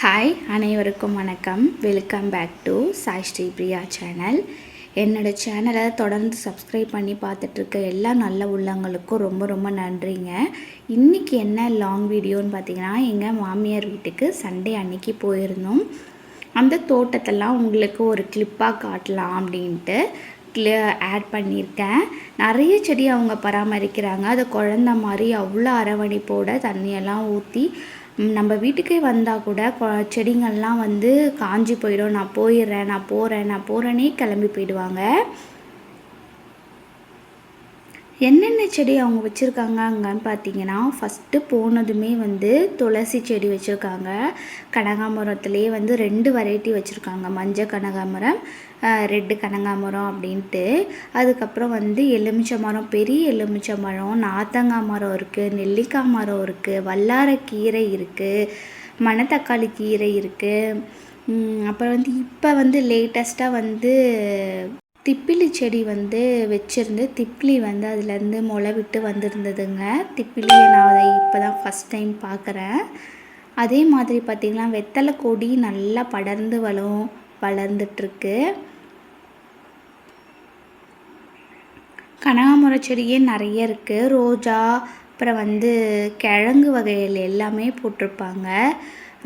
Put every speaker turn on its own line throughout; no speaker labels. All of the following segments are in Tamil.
ஹாய், அனைவருக்கும் வணக்கம். Welcome back to Sai Sri Priya channel. என்னோடய சேனலை தொடர்ந்து சப்ஸ்கிரைப் பண்ணி பார்த்துட்ருக்க எல்லா நல்ல உள்ளங்களுக்கும் ரொம்ப ரொம்ப நன்றிங்க. இன்றைக்கி என்ன லாங் வீடியோன்னு பார்த்தீங்கன்னா, எங்கள் மாமியார் வீட்டுக்கு சண்டே அன்னைக்கு போயிருந்தோம். அந்த தோட்டத்தெல்லாம் உங்களுக்கு ஒரு கிளிப்பாக காட்டலாம் அப்படின்ட்டு ஆட் பண்ணியிருக்கேன். நிறைய செடி அவங்க பராமரிக்கிறாங்க. அது குழந்த மாதிரி அவ்வளோ அரவணைப்போட தண்ணியெல்லாம் ஊற்றி நம்ம வீட்டுக்கே வந்தால் கூட செடிங்கள்லாம் வந்து காஞ்சி போயிடும். நான் போகிறேனே கிளம்பி போயிடுவாங்க. என்னென்ன செடி அவங்க வச்சுருக்காங்க அங்கன்னு பார்த்தீங்கன்னா, ஃபஸ்ட்டு போனதுமே வந்து துளசி செடி வச்சுருக்காங்க. கனகாமரத்துலேயே வந்து 2 வெரைட்டி வச்சுருக்காங்க. மஞ்சள் கனகாமரம், ரெட்டு கனகாமரம் அப்படின்ட்டு. அதுக்கப்புறம் வந்து எலுமிச்சை மரம், பெரிய எலுமிச்சை மரம், நார்த்தங்காய் மரம் இருக்குது, நெல்லிக்காய் மரம் இருக்குது, வல்லாரக்கீரை இருக்குது, மணத்தக்காளி கீரை இருக்குது. அப்புறம் வந்து இப்போ வந்து லேட்டஸ்ட்டாக வந்து திப்பிலி செடி வந்து வச்சுருந்து திப்பிலி வந்து அதுலேருந்து முளை விட்டு வந்துருந்ததுங்க. திப்பிலியை நான் அதை இப்போ தான் ஃபஸ்ட் டைம் பார்க்குறேன். அதே மாதிரி பார்த்திங்கன்னா வெத்தலை கொடி நல்லா படர்ந்து வளர்ந்துட்டுருக்கு. கனகாமர செடியே நிறைய இருக்குது. ரோஜா, அப்புறம் வந்து கிழங்கு வகைகள் எல்லாமே போட்டிருப்பாங்க.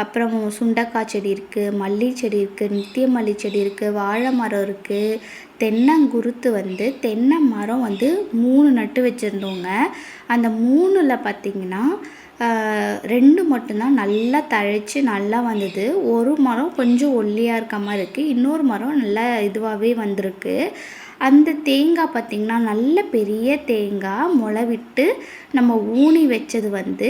அப்புறம் சுண்டக்காய் செடி இருக்குது, மல்லி செடி இருக்குது, நித்திய மல்லி செடி இருக்குது, வாழை மரம் இருக்குது, தென்னங்குருத்து வந்து தென்னை மரம் வந்து 3 நட்டு வச்சுருந்தோங்க. அந்த 3ல் பார்த்திங்கன்னா 2 மட்டும்தான் நல்லா தழைச்சி நல்லா வந்தது. ஒரு மரம் கொஞ்சம் ஒல்லியாக இருக்க மாதிரி இருக்குது, இன்னொரு மரம் நல்லா இதுவாகவே வந்திருக்கு. அந்த தேங்காய் பார்த்திங்கன்னா நல்ல பெரிய தேங்காய் முளை விட்டு நம்ம ஊனி வச்சது வந்து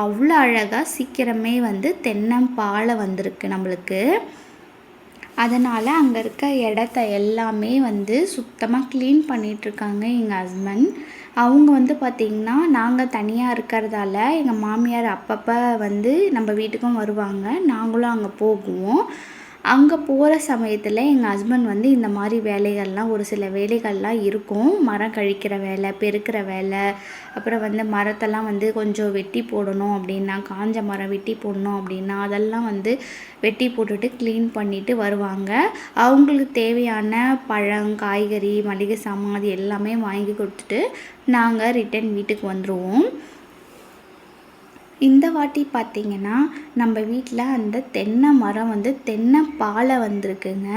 அவ்வளோ அழகாக சீக்கிரமே வந்து தென்னம்பாலை வந்திருக்கு நம்மளுக்கு. அதனால் அங்கே இருக்க இடத்த எல்லாமே வந்து சுத்தமாக க்ளீன் பண்ணிகிட்ருக்காங்க எங்கள் ஹஸ்பண்ட். அவங்க வந்து பார்த்திங்கன்னா நாங்கள் தனியாக இருக்கிறதால எங்கள் மாமியார் அப்பப்போ வந்து நம்ம வீட்டுக்கும் வருவாங்க, நாங்களும் அங்கே போகுவோம். அங்கே போகிற சமயத்தில் எங்கள் ஹஸ்பண்ட் வந்து இந்த மாதிரி வேலைகள்லாம் ஒரு சில வேலைகள்லாம் இருக்கும். மரம் கழிக்கிற வேலை, பெருக்கிற வேலை, அப்புறம் வந்து மரத்தெல்லாம் வந்து கொஞ்சம் வெட்டி போடணும் அப்படின்னா, காஞ்ச மரம் வெட்டி போடணும் அப்படின்னா அதெல்லாம் வந்து வெட்டி போட்டுட்டு க்ளீன் பண்ணிவிட்டு வருவாங்க. அவங்களுக்கு தேவையான பழம், காய்கறி, மளிகை சாமான் அது எல்லாமே வாங்கி கொடுத்துட்டு நாங்கள் ரிட்டன் வீட்டுக்கு வந்துடுவோம். இந்த வாட்டி பார்த்திங்கன்னா நம்ம வீட்டில் அந்த தென்னை மரம் வந்து தென்னைப்பாலை வந்திருக்குங்க.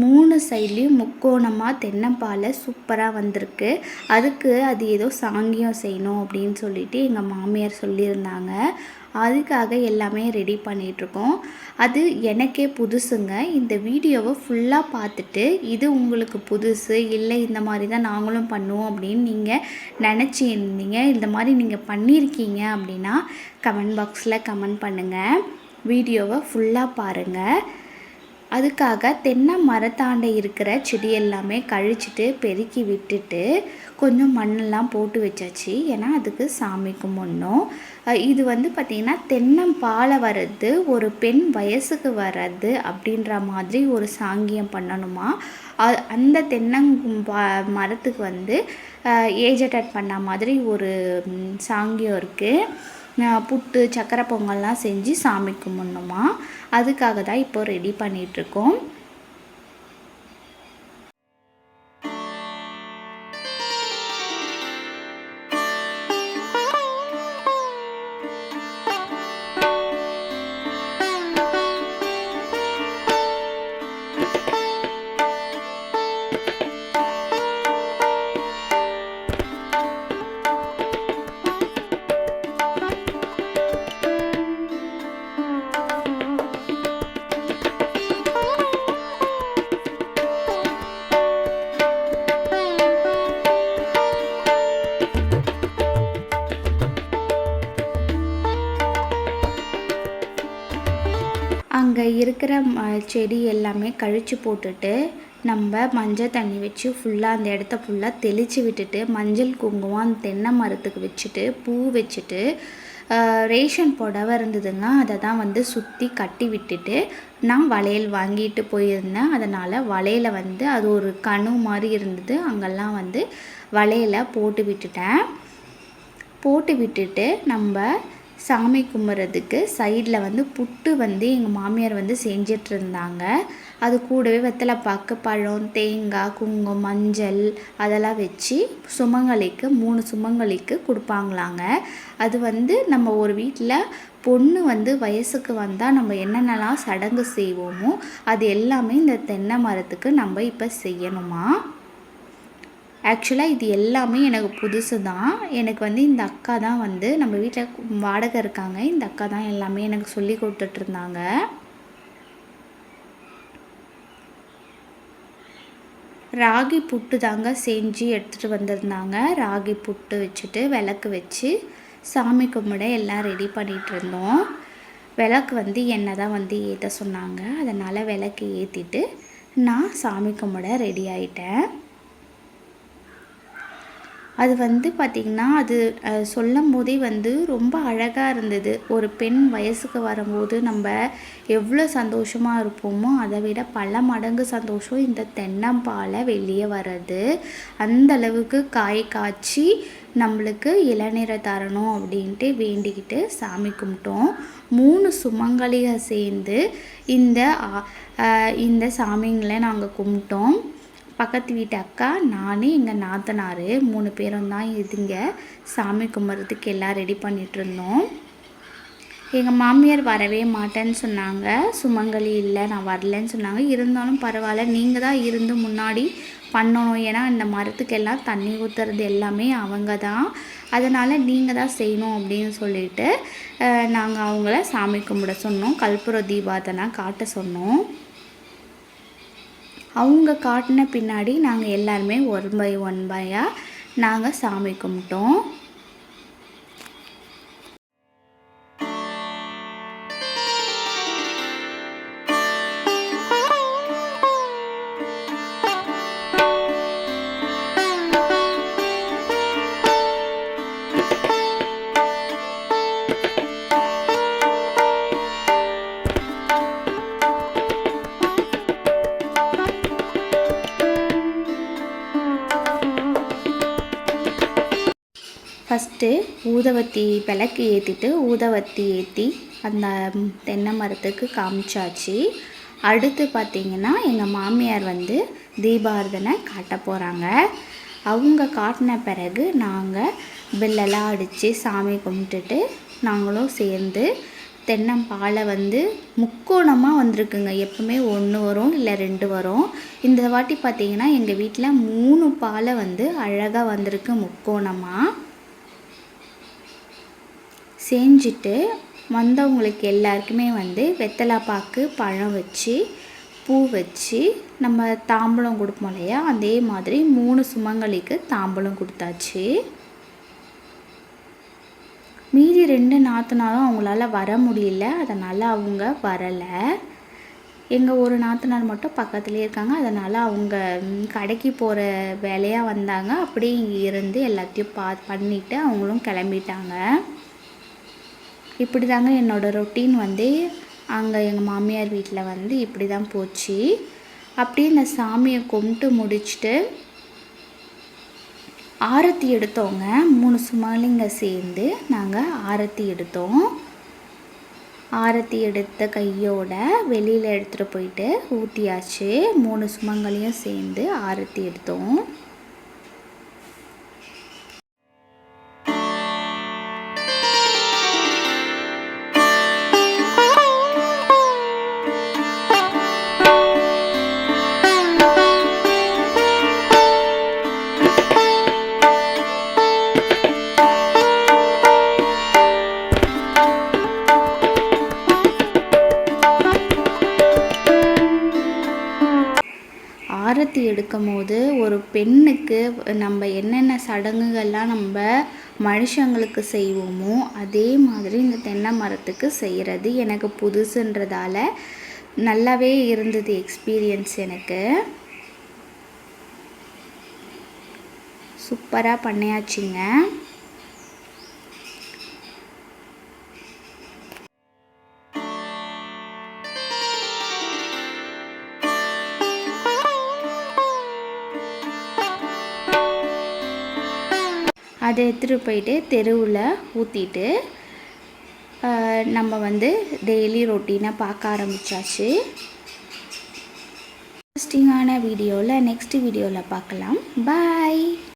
3 சைட்லேயும் முக்கோணமாக தென்னைப்பாலை சூப்பராக வந்திருக்கு. அதுக்கு அது ஏதோ சாங்கியம் செய்யணும் அப்படின்னு சொல்லிட்டு எங்கள் மாமியார் சொல்லியிருந்தாங்க. அதுக்காக எல்லாமே ரெடி பண்ணிகிட்ருக்கோம். அது எனக்கே புதுசுங்க. இந்த வீடியோவை ஃபுல்லாக பார்த்துட்டு இது உங்களுக்கு புதுசு இல்லை, இந்த மாதிரி தான் நாங்களும் பண்ணுவோம் அப்படின்னு நீங்கள் நினச்சிருந்தீங்க, இந்த மாதிரி நீங்கள் பண்ணியிருக்கீங்க அப்படின்னா கமெண்ட் பாக்ஸில் கமெண்ட் பண்ணுங்கள். வீடியோவை ஃபுல்லாக பாருங்கள். அதுக்காக தென்னை மரத்தாண்டை இருக்கிற செடி எல்லாமே கழிச்சிட்டு பெருக்கி விட்டுட்டு கொஞ்சம் மண்ணெல்லாம் போட்டு வச்சாச்சு. ஏன்னா அதுக்கு சாமி கும்பிடணும். இது வந்து பார்த்திங்கன்னா தென்னம்பாலை வர்றது ஒரு பெண் வயசுக்கு வர்றது அப்படின்ற மாதிரி ஒரு சாங்கியம் பண்ணணுமா. அந்த மரத்துக்கு வந்து ஏஜ் அட்டெண்ட் பண்ண மாதிரி ஒரு சாங்கியம் இருக்குது. புட்டு, சக்கரை பொங்கல்லாம் செஞ்சு சாமி கும்பிடணுமா. அதுக்காக தான் இப்போ ரெடி பண்ணிகிட்ருக்கோம். அங்கே இருக்கிற செடி எல்லாமே கழித்து போட்டுட்டு நம்ம மஞ்சள் தண்ணி வச்சு ஃபுல்லாக அந்த இடத்த ஃபுல்லாக தெளித்து விட்டுட்டு மஞ்சள் குங்குமம் அந்த தென்னை மரத்துக்கு வச்சுட்டு பூ வச்சுட்டு ரேஷன் புடவை இருந்ததுங்க, அதை தான் வந்து சுற்றி கட்டி விட்டுட்டு நான் வளையல் வாங்கிட்டு போயிருந்தேன். அதனால் வளையலை வந்து அது ஒரு கணு மாதிரி இருந்தது, அங்கெல்லாம் வந்து வளையலை போட்டு விட்டுட்டு நம்ம சாமி கும்பிட்றதுக்கு சைடில் வந்து புட்டு வந்து எங்கள் மாமியார் வந்து செஞ்சிட்ருந்தாங்க. அது கூடவே வெத்தலைப்பாக்கு, பழம், தேங்காய், குங்குமம், மஞ்சள் அதெல்லாம் வச்சு சுமங்கலிக்கு 3 சுமங்கலிக்கு கொடுப்பாங்களாங்க. அது வந்து நம்ம ஒரு வீட்டில் பொண்ணு வந்து வயசுக்கு வந்தால் நம்ம என்னென்னலாம் சடங்கு செய்வோமோ அது எல்லாமே இந்த தென்னை மரத்துக்கு நம்ம இப்போ செய்யணுமா. ஆக்சுவலாக இது எல்லாமே எனக்கு புதுசு தான். எனக்கு வந்து இந்த அக்கா தான் வந்து நம்ம வீட்டில் வாடகை இருக்காங்க. இந்த அக்கா தான் எல்லாமே எனக்கு சொல்லி கொடுத்துட்ருந்தாங்க. ராகி புட்டு தாங்க செஞ்சு எடுத்துகிட்டு வந்திருந்தாங்க. ராகி புட்டு வச்சுட்டு விளக்கு வச்சு சாமி கும்பிட எல்லாம் ரெடி பண்ணிகிட்டு இருந்தோம். விளக்கு வந்து என்னை தான் வந்து ஏற்ற சொன்னாங்க. அதனால் விளக்கு ஏற்றிட்டு நான் சாமி கும்பிட ரெடி ஆகிட்டேன். அது வந்து பார்த்திங்கன்னா அது சொல்லும் போதே வந்து ரொம்ப அழகாக இருந்தது. ஒரு பெண் வயசுக்கு வரும்போது நம்ம எவ்வளோ சந்தோஷமாக இருப்போமோ அதை விட பல மடங்கு சந்தோஷம் இந்த தென்னம்பாலை வெளியே வர்றது. அந்தளவுக்கு காய் காய்ச்சி நம்மளுக்கு இளநீரை தரணும் அப்படின்ட்டு வேண்டிக்கிட்டு சாமி கும்பிட்டோம். 3 சுமங்கலிக சேர்ந்து இந்த சாமிங்களை நாங்கள் கும்பிட்டோம். பக்கத்து வீட்டு அக்கா, நான், எங்கள் நாத்தனார் 3 பேரும் தான் இதுங்க சாமி கும்பிட்றதுக்கு எல்லாம் ரெடி பண்ணிகிட்ருந்தோம். எங்கள் மாமியார் வரவே மாட்டேன்னு சொன்னாங்க. சுமங்கலி இல்லை, நான் வரலன்னு சொன்னாங்க. இருந்தாலும் பரவாயில்ல, நீங்கள் தான் இருந்து முன்னாடி பண்ணணும். ஏன்னா இந்த மரத்துக்கெல்லாம் தண்ணி ஊற்றுறது எல்லாமே அவங்க தான். அதனால் நீங்கள் தான் செய்யணும் அப்படின்னு சொல்லிட்டு நாங்கள் அவங்கள சாமி கும்பிட சொன்னோம். கற்பூர தீபார்த்தனை காட்ட சொன்னோம். அவங்க காட்டின பின்னாடி நாங்கள் எல்லாருமே 1 பை 1 நாங்கள் சாமி கும்பிட்டோம். ஃபஸ்ட்டு ஊதுவத்தி விளக்கு ஏற்றிட்டு ஊதுவத்தி ஏற்றி அந்த தென்னை மரத்துக்கு காமிச்சாச்சு. அடுத்து பார்த்திங்கன்னா எங்கள் மாமியார் வந்து தீபாரதனை காட்ட போகிறாங்க. அவங்க காட்டின பிறகு நாங்கள் பெல்லெல்லாம் அடித்து சாமி கும்பிட்டுட்டு நாங்களும் சேர்ந்து தென்னம்பாலை வந்து முக்கோணமாக வந்திருக்குங்க. எப்பவுமே 1 வரும், இல்லை 2 வரும். இந்த வாட்டி பார்த்திங்கன்னா எங்கள் வீட்டில் 3 பாலை வந்து அழகாக வந்திருக்கு முக்கோணமாக. செஞ்சுட்டு வந்தவங்களுக்கு எல்லாருக்குமே வந்து வெத்தலைப்பாக்கு, பழம் வச்சு பூ வச்சு நம்ம தாம்பூலம் கொடுப்போம் இல்லையா, அதே மாதிரி 3 சுமங்கலிக்கு தாம்பூலம் கொடுத்தாச்சு. மீதி 2 நாத்தனாரும் அவங்களால வர முடியல, அதனால் அவங்க வரலை. எங்கள் ஒரு நாத்தனார் மட்டும் பக்கத்துலேயே இருக்காங்க. அதனால் அவங்க கடைக்கு போகிற வேலையாக வந்தாங்க. அப்படியே இங்கே இருந்து எல்லாத்தையும் பண்ணிவிட்டு அவங்களும் கிளம்பிட்டாங்க. இப்படி தாங்க என்னோடய ரொட்டீன் வந்து அங்கே எங்கள் மாமியார் வீட்டில் வந்து இப்படி தான் போச்சு. அப்படியே இந்த சாமியை கும்பிட்டு முடிச்சுட்டு ஆரத்தி எடுத்தோங்க. 3 சுமங்கலிங்க சேர்ந்து நாங்கள் ஆரத்தி எடுத்தோம். ஆரத்தி எடுத்த கையோட வெளியில் எடுத்துகிட்டு போயிட்டு ஊற்றியாச்சு. 3 சுமங்கலியும் சேர்ந்து ஆரத்தி எடுத்தோம். ஆரத்தி எடுக்கும் போது ஒரு பெண்ணுக்கு நம்ம என்னென்ன சடங்குகள்லாம் நம்ம மனுஷங்களுக்கு செய்வோமோ அதே மாதிரி இந்த தென்னை மரத்துக்கு செய்கிறது எனக்கு புதுசுன்றதால நல்லாவே இருந்தது எக்ஸ்பீரியன்ஸ். எனக்கு சூப்பராக பண்ணியாச்சுங்க. அதை எடுத்துகிட்டு போயிட்டு தெருவில் ஊற்றிட்டு நம்ம வந்து டெய்லி ரொட்டீனாக பார்க்க ஆரம்பித்தாச்சு. இன்ட்ரெஸ்டிங்கான வீடியோவில் நெக்ஸ்ட் வீடியோவில் பார்க்கலாம். பாய்.